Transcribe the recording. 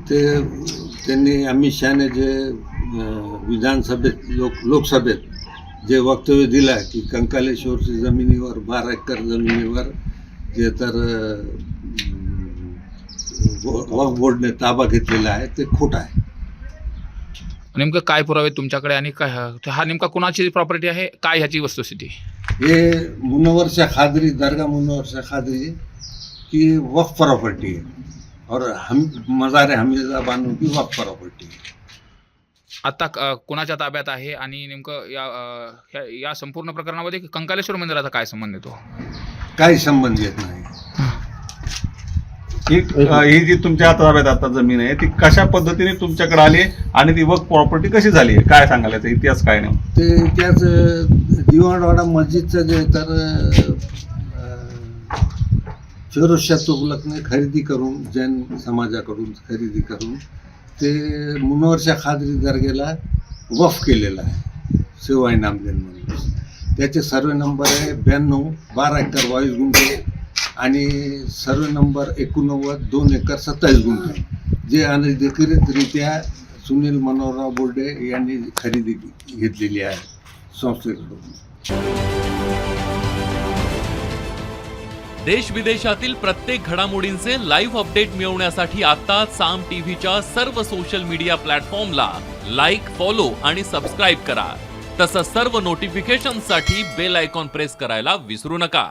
ते त्यांनी अमित शहाने जे विधानसभेत लोकसभेत जे वक्तव्य दिलं आहे की कंकालेश्वरच्या जमिनीवर 12 एकर जमिनीवर जे तर वक्फ बोर्डने ताबा घेतलेला आहे ते खोटं आहे. नेमकं काय पुरावे तुमच्याकडे आणि काय हा नेमका कुणाची प्रॉपर्टी आहे, काय ह्याची वस्तुस्थिती? ये मुनव्वर शाह खादरी दरगाह मुनव्वर शाह खादरी की वक्फ प्रॉपर्टी है और हम मज़ार हमीदा बानो की वक्फ प्रॉपर्टी है. आता कोणाच्या ताब्यात आहे आणि नेमकं या संपूर्ण प्रकरणामध्ये कंकालेश्वर मंदिराचा काय संबंध येतो? काही संबंध येत नाही. ही जी तुमच्या ताब्यात आता जमीन आहे ती कशा पद्धतीने तुमच्याकडे आली आणि ती वक्फ प्रॉपर्टी कशी झाली आहे, काय सांगायला याचा इतिहास काय नाही? ते त्याच दिवाणवाडा मस्जिदचं जे तर फिरोजशाह तुगलकने खरेदी करून जैन समाजाकडून खरेदी करून ते मुनव्वर शाह खादरी दर्ग्याला वक्फ केलेलं आहे सेवा इनामदेन म्हणून. त्याचे सर्वे नंबर आहे 92 12 एकर 22 गुंठे आणि सर्वे नंबर 89 2 एकर 27 गुंठे जे अनधिकृतरित्या सुनील मनोहरराव बोर्डे यांनी खरेदी घेतलेली आहे संस्थेकडून. देश विदेशातील प्रत्येक घडामोडींचे लाईव्ह अपडेट मिळवण्यासाठी आता साम टीव्हीच्या सर्व सोशल मीडिया प्लॅटफॉर्मला लाईक, फॉलो आणि सबस्क्राईब करा. तसंच सर्व नोटिफिकेशनसाठी बेल आयकॉन प्रेस करायला विसरू नका.